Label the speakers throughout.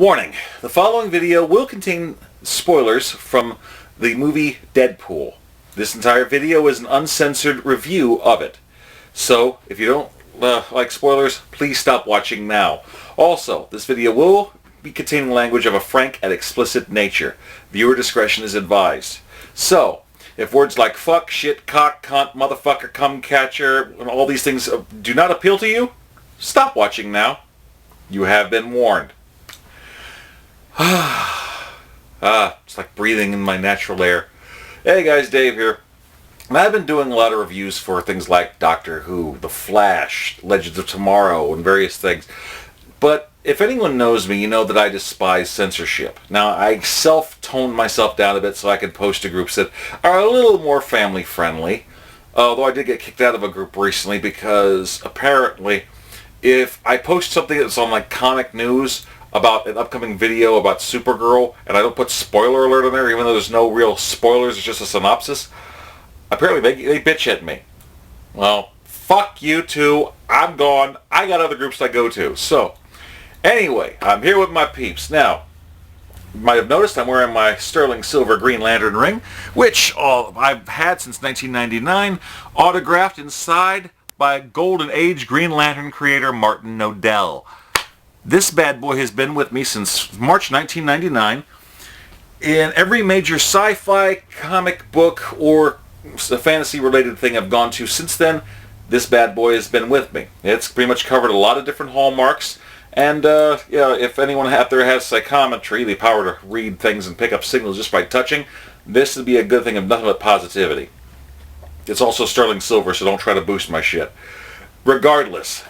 Speaker 1: Warning, the following video will contain spoilers from the movie Deadpool. This entire video is an uncensored review of it. So, if you don't like spoilers, please stop watching now. Also, this video will be containing language of a frank and explicit nature. Viewer discretion is advised. So, if words like fuck, shit, cock, cunt, motherfucker, cum catcher, and all these things do not appeal to you, stop watching now. You have been warned. It's like breathing in my natural air. Hey guys, Dave here. And I've been doing a lot of reviews for things like Doctor Who, The Flash, Legends of Tomorrow, and various things. But if anyone knows me, you know that I despise censorship. Now, I self-toned myself down a bit so I could post to groups that are a little more family-friendly. Although I did get kicked out of a group recently because apparently if I post something that's on like comic news about an upcoming video about Supergirl, and I don't put spoiler alert on there, even though there's no real spoilers, it's just a synopsis, apparently they bitch at me. Well, fuck you too. I'm gone. I got other groups I go to. So, anyway, I'm here with my peeps. Now, you might have noticed I'm wearing my sterling silver Green Lantern ring, which I've had since 1999, autographed inside by Golden Age Green Lantern creator Martin Nodell. This bad boy has been with me since March 1999. In every major sci-fi, comic book, or fantasy-related thing I've gone to since then, this bad boy has been with me. It's pretty much covered a lot of different hallmarks. And, yeah, if anyone out there has psychometry, the power to read things and pick up signals just by touching, this would be a good thing of nothing but positivity. It's also sterling silver, so don't try to boost my shit. Regardless,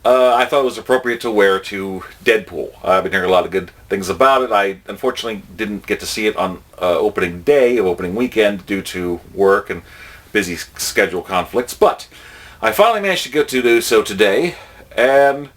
Speaker 1: I thought it was appropriate to wear to Deadpool. I've been hearing a lot of good things about it. I unfortunately didn't get to see it on opening day of opening weekend due to work and busy schedule conflicts, but I finally managed to get to do so today, and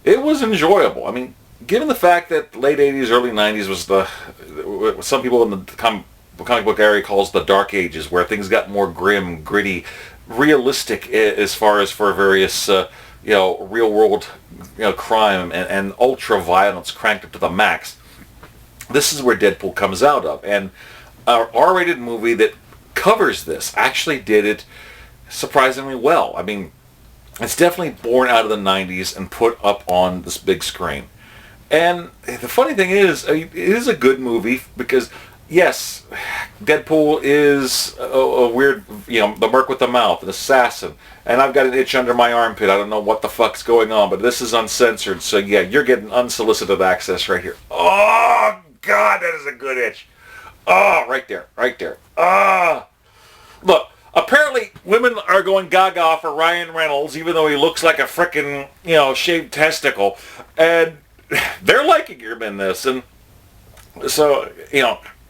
Speaker 1: it was enjoyable. I mean, given the fact that late 80s, early 90s was what some people in the comic book area calls the Dark Ages, where things got more grim, gritty, realistic as far as for various real world crime and ultra violence cranked up to the max. This is where Deadpool comes out of, and an R-rated movie that covers this actually did it surprisingly well. I mean, it's definitely born out of the 90s and put up on this big screen. And the funny thing is, it is a good movie because, yes, Deadpool is a weird, the merc with the mouth, an assassin. And I've got an itch under my armpit. I don't know what the fuck's going on, but this is uncensored. So, yeah, you're getting unsolicited access right here. Oh, God, that is a good itch. Oh, right there, right there. Look, apparently women are going gaga for Ryan Reynolds, even though he looks like a frickin', shaved testicle. And they're liking him in this. And so,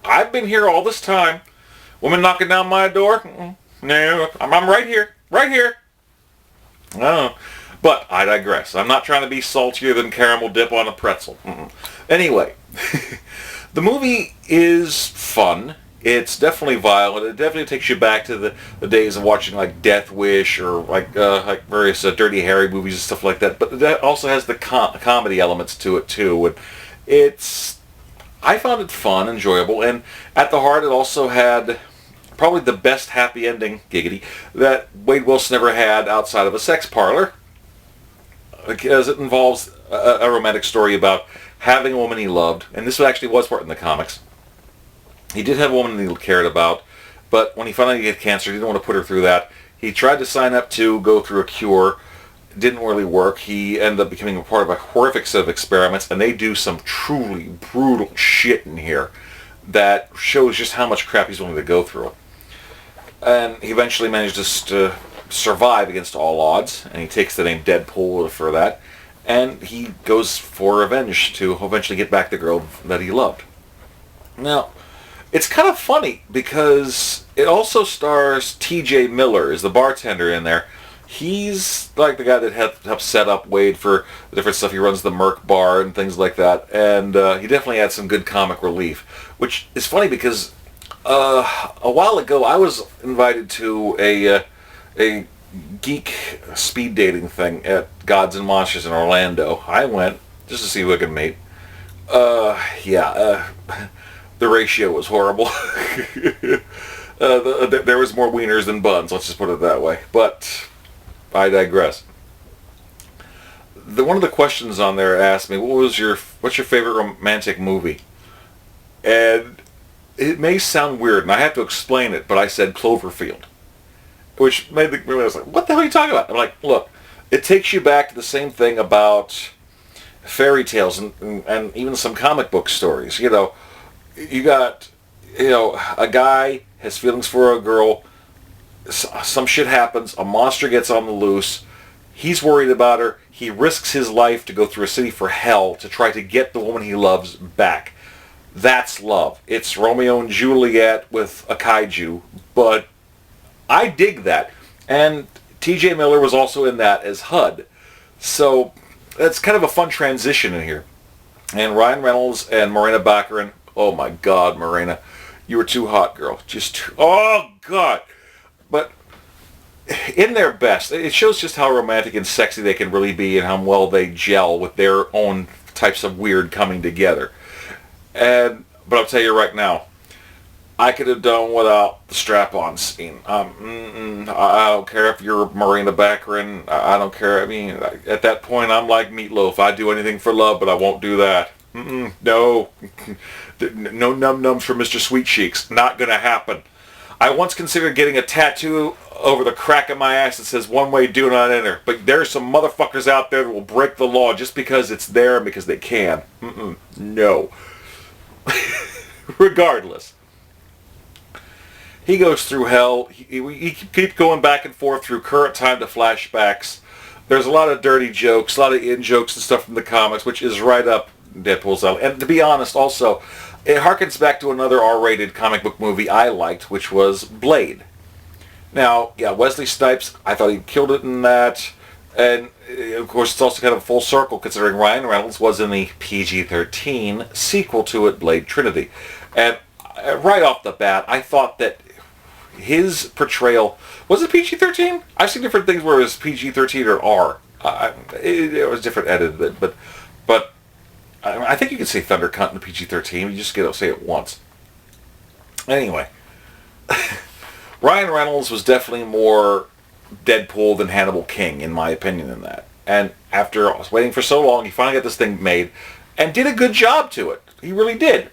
Speaker 1: I've been here all this time. Women knocking down my door? No, I'm right here. Right here. Oh, but I digress. I'm not trying to be saltier than caramel dip on a pretzel. Anyway, the movie is fun. It's definitely violent. It definitely takes you back to the days of watching like Death Wish or like various Dirty Harry movies and stuff like that. But that also has the comedy elements to it too. And I found it fun, enjoyable, and at the heart it also had probably the best happy ending, giggity, that Wade Wilson ever had outside of a sex parlor, because it involves a romantic story about having a woman he loved, and this actually was part in the comics. He did have a woman he cared about, but when he found out he had cancer, he didn't want to put her through that. He tried to sign up to go through a cure. It didn't really work. He ended up becoming a part of a horrific set of experiments, and they do some truly brutal shit in here that shows just how much crap he's willing to go through. And he eventually manages to survive against all odds, and he takes the name Deadpool for that, and he goes for revenge to eventually get back the girl that he loved. Now, it's kind of funny because it also stars T.J. Miller as the bartender in there. He's like the guy that helped set up Wade for the different stuff. He runs the Merc bar and things like that, and he definitely had some good comic relief, which is funny because a while ago I was invited to a geek speed dating thing at Gods and Monsters in Orlando. I went just to see who I could meet. Yeah, the ratio was horrible. There was more wieners than buns, let's just put it that way. But I digress. One of the questions on there asked me, what's your favorite romantic movie? And it may sound weird, and I have to explain it, but I said Cloverfield. Which made me realize, like, what the hell are you talking about? I'm like, look, it takes you back to the same thing about fairy tales and even some comic book stories. You know, you got, a guy has feelings for a girl, some shit happens, a monster gets on the loose, he's worried about her, he risks his life to go through a city for hell to try to get the woman he loves back. That's love. It's Romeo and Juliet with a kaiju, but I dig that. And T.J. Miller was also in that as HUD. So that's kind of a fun transition in here. And Ryan Reynolds and Morena Baccarin, oh my God, Morena, you were too hot, girl. Oh God. But in their best, it shows just how romantic and sexy they can really be and how well they gel with their own types of weird coming together. But I'll tell you right now, I could have done without the strap-on scene. I don't care if you're Morena Baccarin. I don't care. I mean, at that point, I'm like Meatloaf. I'd do anything for love, but I won't do that. No. No num-nums for Mr. Sweet Cheeks. Not going to happen. I once considered getting a tattoo over the crack of my ass that says one way, do not enter. But there's some motherfuckers out there that will break the law just because it's there and because they can. No. Regardless. He goes through hell. He keeps going back and forth through current time to flashbacks. There's a lot of dirty jokes, a lot of in-jokes and stuff from the comics, which is right up Deadpool's alley. And to be honest, also, it harkens back to another R-rated comic book movie I liked, which was Blade. Now, yeah, Wesley Snipes, I thought he killed it in that. And, of course, it's also kind of full circle, considering Ryan Reynolds was in the PG-13 sequel to it, Blade Trinity. And right off the bat, I thought that his portrayal... Was it PG-13? I've seen different things where it was PG-13 or R. It was different edited, but I think you can say Thunder Cunt in PG-13. You just get to say it once. Anyway. Ryan Reynolds was definitely more Deadpool than Hannibal King, in my opinion, in that. And after waiting for so long, he finally got this thing made and did a good job to it. He really did.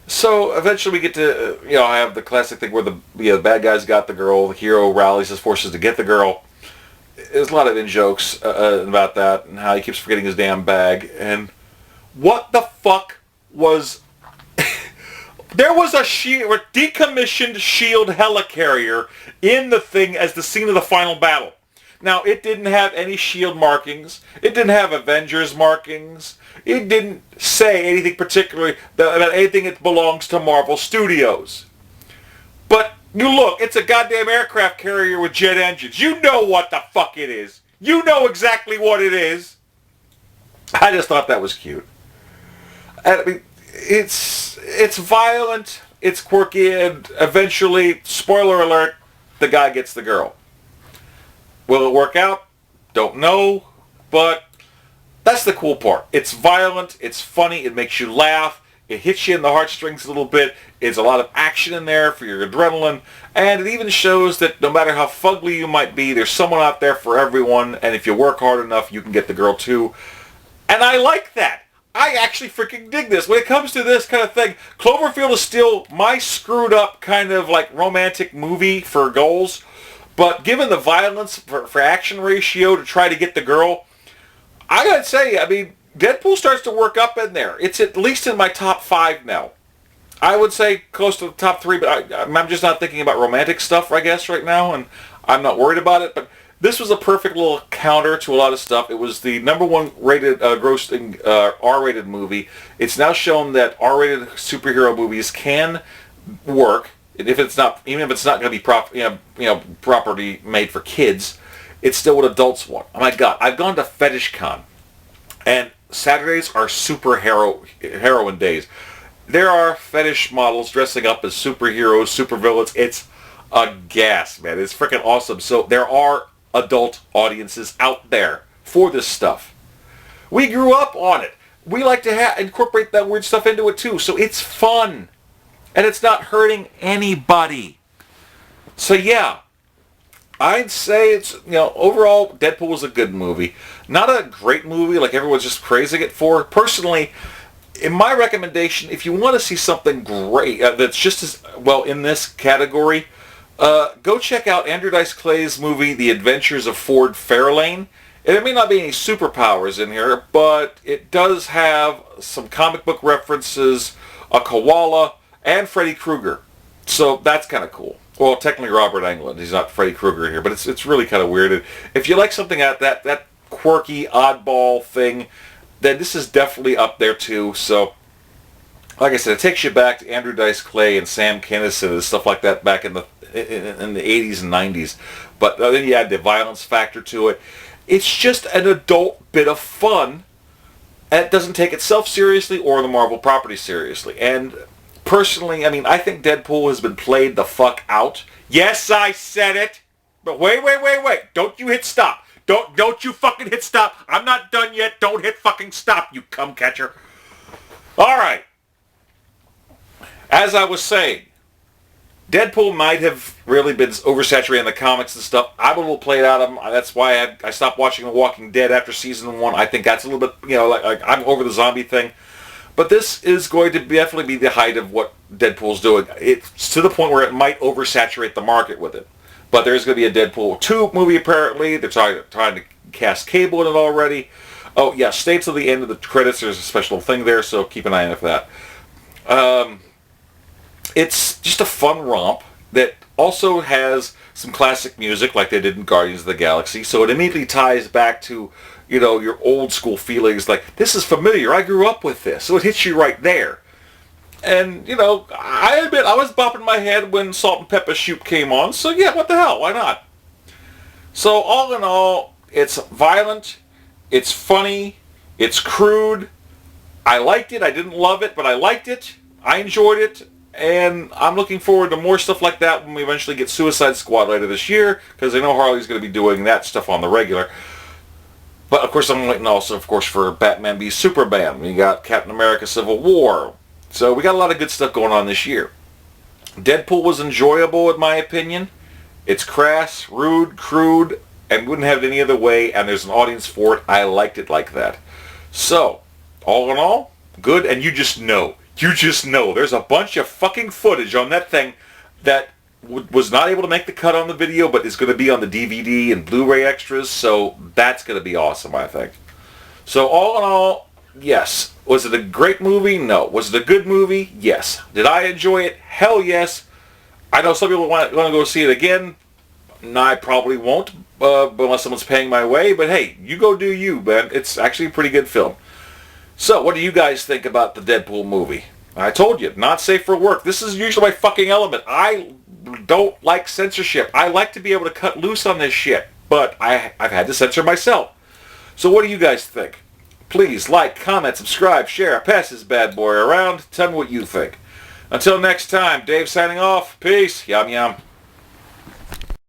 Speaker 1: So eventually we get to, have the classic thing where the bad guys got the girl, the hero rallies his forces to get the girl. There's a lot of in-jokes about that and how he keeps forgetting his damn bag. And what the fuck was... There was a decommissioned shield helicarrier in the thing as the scene of the final battle. Now, it didn't have any shield markings. It didn't have Avengers markings. It didn't say anything particularly about anything that belongs to Marvel Studios. But you look, it's a goddamn aircraft carrier with jet engines. You know what the fuck it is. You know exactly what it is. I just thought that was cute. I mean, it's violent, it's quirky, and eventually, spoiler alert, the guy gets the girl. Will it work out? Don't know, but that's the cool part. It's violent, it's funny, it makes you laugh, it hits you in the heartstrings a little bit, it's a lot of action in there for your adrenaline, and it even shows that no matter how fugly you might be, there's someone out there for everyone, and if you work hard enough, you can get the girl too. And I like that. I actually freaking dig this. When it comes to this kind of thing, Cloverfield is still my screwed up kind of like romantic movie for goals. But given the violence for action ratio to try to get the girl, I gotta say, I mean, Deadpool starts to work up in there. It's at least in my top 5 now. I would say close to the top 3, but I'm just not thinking about romantic stuff, I guess, right now, and I'm not worried about it. But this was a perfect little counter to a lot of stuff. It was the #1 rated, grossing R-rated movie. It's now shown that R-rated superhero movies can work, and if it's not, even if it's not going to be property made for kids, it's still what adults want. Oh my God, I've gone to Fetish Con, and Saturdays are super heroin days. There are fetish models dressing up as superheroes, supervillains. It's a gas, man. It's freaking awesome. So there are adult audiences out there for this stuff. We grew up on it. we like to incorporate that weird stuff into it too. So it's fun. And it's not hurting anybody. So yeah, I'd say it's, overall, Deadpool was a good movie. Not a great movie like everyone's just praising it for. Personally, in my recommendation, if you want to see something great that's just as well in this category, go check out Andrew Dice Clay's movie, The Adventures of Ford Fairlane. And there may not be any superpowers in here, but it does have some comic book references, a koala, and Freddy Krueger. So that's kind of cool. Well, technically Robert Englund. He's not Freddy Krueger in here, but it's really kind of weird. And if you like something at that quirky, oddball thing, then this is definitely up there too. So, like I said, it takes you back to Andrew Dice Clay and Sam Kinison and stuff like that back in the 80s and 90s. But then you add the violence factor to it. It's just an adult bit of fun, and it doesn't take itself seriously or the Marvel property seriously. And personally, I think Deadpool has been played the fuck out. Yes, I said it. But wait. Don't you hit stop. Don't you fucking hit stop. I'm not done yet. Don't hit fucking stop, you cum catcher. All right. As I was saying, Deadpool might have really been oversaturated in the comics and stuff. I'm a little played out of them. That's why I stopped watching The Walking Dead after season 1. I think that's a little bit, like I'm over the zombie thing. But this is going to definitely be the height of what Deadpool's doing. It's to the point where it might oversaturate the market with it. But there's going to be a Deadpool 2 movie apparently. They're trying to cast Cable in it already. Oh yeah, stay till the end of the credits. There's a special thing there, so keep an eye out for that. It's just a fun romp that also has some classic music like they did in Guardians of the Galaxy. So it immediately ties back to, your old school feelings like, this is familiar, I grew up with this. So it hits you right there. And, I admit I was bopping my head when Salt and Pepper Shoot came on. So yeah, what the hell, why not? So all in all, it's violent, it's funny, it's crude. I liked it, I didn't love it, but I liked it. I enjoyed it. And I'm looking forward to more stuff like that when we eventually get Suicide Squad later this year, because I know Harley's going to be doing that stuff on the regular. But of course I'm waiting also, of course, for Batman v Superman. We got Captain America Civil War. So we got a lot of good stuff going on this year. Deadpool was enjoyable in my opinion. It's crass, rude, crude, and wouldn't have it any other way, and there's an audience for it. I liked it like that. So, all in all, good, and you just know. There's a bunch of fucking footage on that thing that was not able to make the cut on the video, but is going to be on the DVD and Blu-ray extras, so that's going to be awesome, I think. So all in all, yes. Was it a great movie? No. Was it a good movie? Yes. Did I enjoy it? Hell yes. I know some people want to go see it again. No, I probably won't, unless someone's paying my way, but hey, you go do you, man. It's actually a pretty good film. So, what do you guys think about the Deadpool movie? I told you, not safe for work. This is usually my fucking element. I don't like censorship. I like to be able to cut loose on this shit, but I've had to censor myself. So what do you guys think? Please like, comment, subscribe, share, pass this bad boy around. Tell me what you think. Until next time, Dave signing off. Peace. Yum yum.